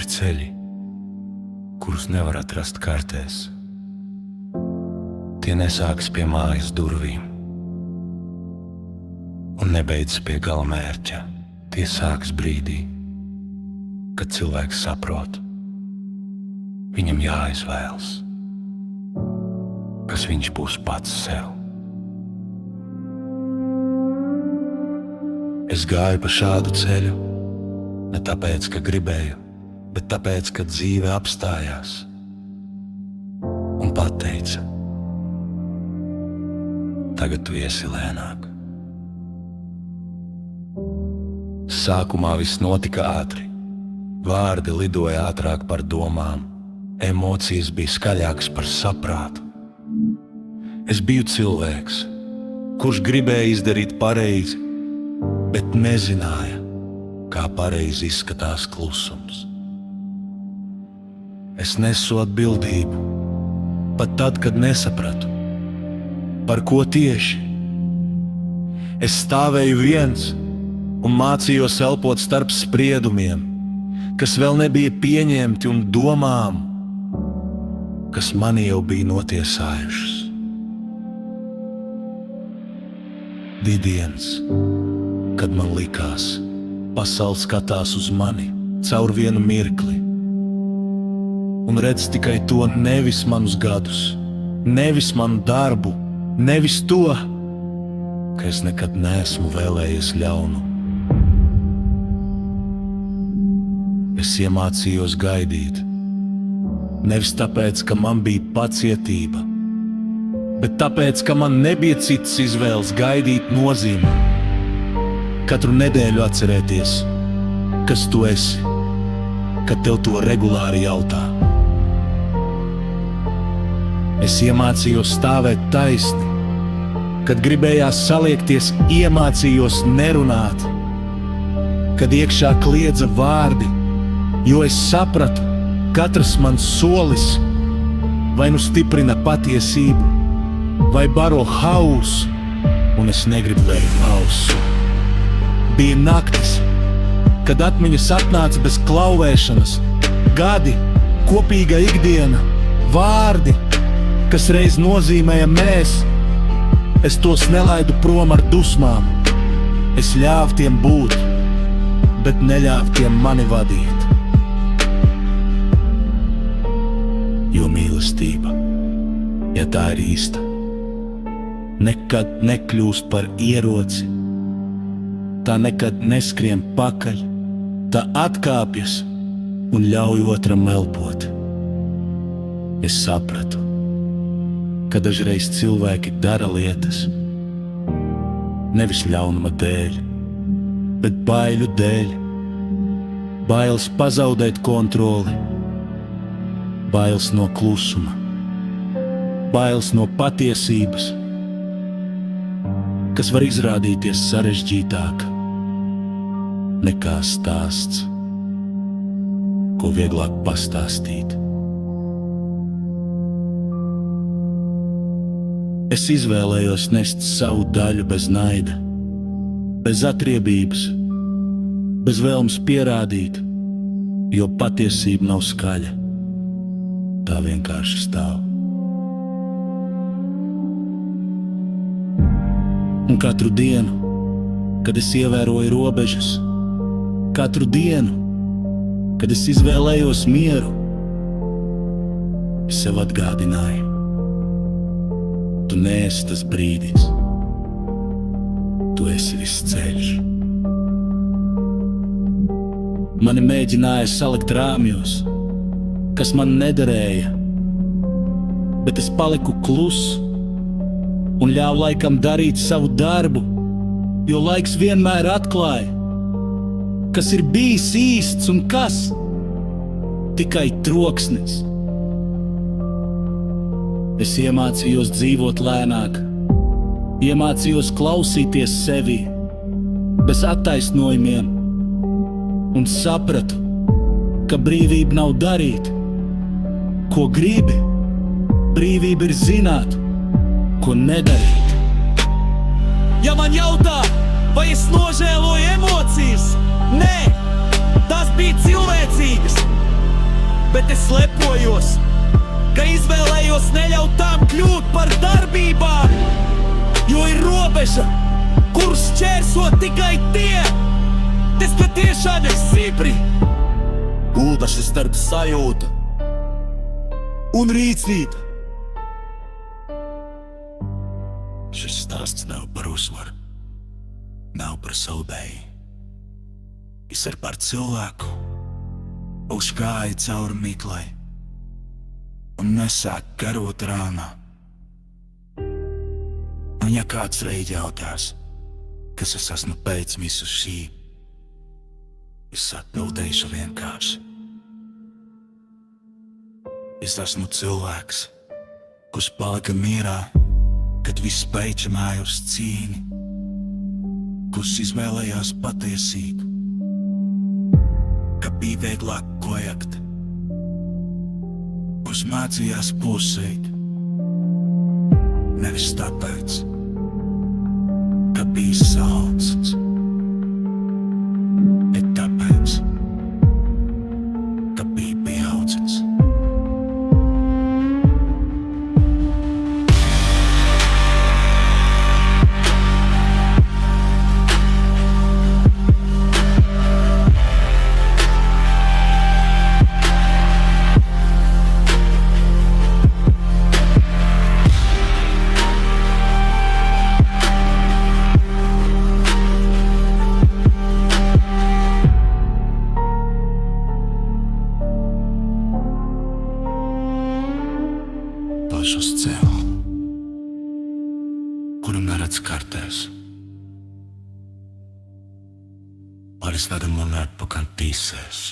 Ir ceļi, kurus nevar atrast kartēs. Tie nesākas pie mājas durvīm un nebeidzas pie gala mērķa. Tie sākas brīdī, kad cilvēks saprot, viņam jāizvēlas, kas viņš būs pats sev. Es gāju pa šādu ceļu, ne tāpēc, ka gribēju, bet tāpēc, ka dzīve apstājās un pateica: tagad tu esi lēnāk. Sākumā viss notika ātri, vārdi lidoja ātrāk par domām, emocijas bija skaļākas par saprātu. Es biju cilvēks, kurš gribēja izdarīt pareizi, bet nezināja, kā pareizi izskatās klusums. Es nesu atbildību, pat tad, kad nesapratu, par ko tieši. Es stāvēju viens un mācījos elpot starp spriedumiem, kas vēl nebija pieņemti, un domām, kas mani jau bija notiesājušas. Bija dienas, kad man likās, pasaule skatās uz mani caur vienu mirkli un redz tikai to, nevis manus gadus, nevis manu darbu, nevis to, ka es nekad neesmu vēlējies ļaunu. Es iemācījos gaidīt, nevis tāpēc, ka man bija pacietība, bet tāpēc, ka man nebija cits izvēles. Gaidīt nozīmē katru nedēļu atcerēties, kas tu esi, kad tev to regulāri jautā. Es iemācījos stāvēt taisni, kad gribējās saliekties, iemācījos nerunāt, kad iekšā kliedza vārdi, jo es sapratu, katrs mans solis vai nu stiprina patiesību, vai baro hausu, un es negribēju hausu. Bija naktis, kad atmiņas atnāca bez klauvēšanas, gadi, kopīga ikdiena, vārdi, kas reiz nozīmēja mēs. Es tos nelaidu prom ar dusmām, es ļāvu tiem būt, bet neļāvu tiem mani vadīt. Jo mīlestība, ja tā ir īsta, nekad nekļūst par ieroci, tā nekad neskrien pakaļ, tā atkāpjas un ļauj otram elpot. Es sapratu, ka dažreiz cilvēki dara lietas nevis ļaunuma dēļ, bet baiļu dēļ. Bailes pazaudēt kontroli, bailes no klusuma, bailes no patiesības, kas var izrādīties sarežģītāk nekā stāsts, ko vieglāk pastāstīt. Es izvēlējos nest savu daļu bez naida, bez atriebības, bez vēlmes pierādīt, jo patiesība nav skaļa. Tā vienkārši stāv. Un katru dienu, kad es ievēroju robežas, katru dienu, kad es izvēlējos mieru, es sev atgādināju: tu neesi tas brīdis, tu esi viss ceļš. Mani mēģināja salikt rāmjos, kas man nederēja, bet es paliku kluss un ļāvu laikam darīt savu darbu, jo laiks vienmēr atklāja, kas ir bijis īsts un kas tikai troksnis. Es iemācījos dzīvot lēnāk, iemācījos klausīties sevi bez attaisnojumiem un sapratu, ka brīvība nav darīt, ko gribi. Brīvība ir zināt, ko nedarīt. Ja man jautā, vai es nožēloju emocijas, nē, tās bija cilvēcīgas. bet es lepojos, ka izvēlējos neļaut tām kļūt par darbībām, jo ir robeža, kurus šķērso tikai tie, kas patiešām ir stipri. Gulda šis starp sajūta un rīcība. Šis stāsts nav par uzvaru, nav par zaudēju. Viņš ir par cilvēku, kurš gāja cauri miklai un nesāk garot rānā. Un ja kāds reiz jautās, kas es esmu pēc visu šī, es atbildēšu vienkārši. Es esmu cilvēks, kurš palika mierā, kad viss beidzamāja uz cīņu, kurš izvēlējās patiesību, ka bija vieglāk kojakt, kurš mācījās pusēt, nevis tāpēc, ka bija salds, bet tāpēc, ka bija pieaudzis. Uz ceļu, kuru neredz kartēs. Paris veda man atpakaļ tīsēs.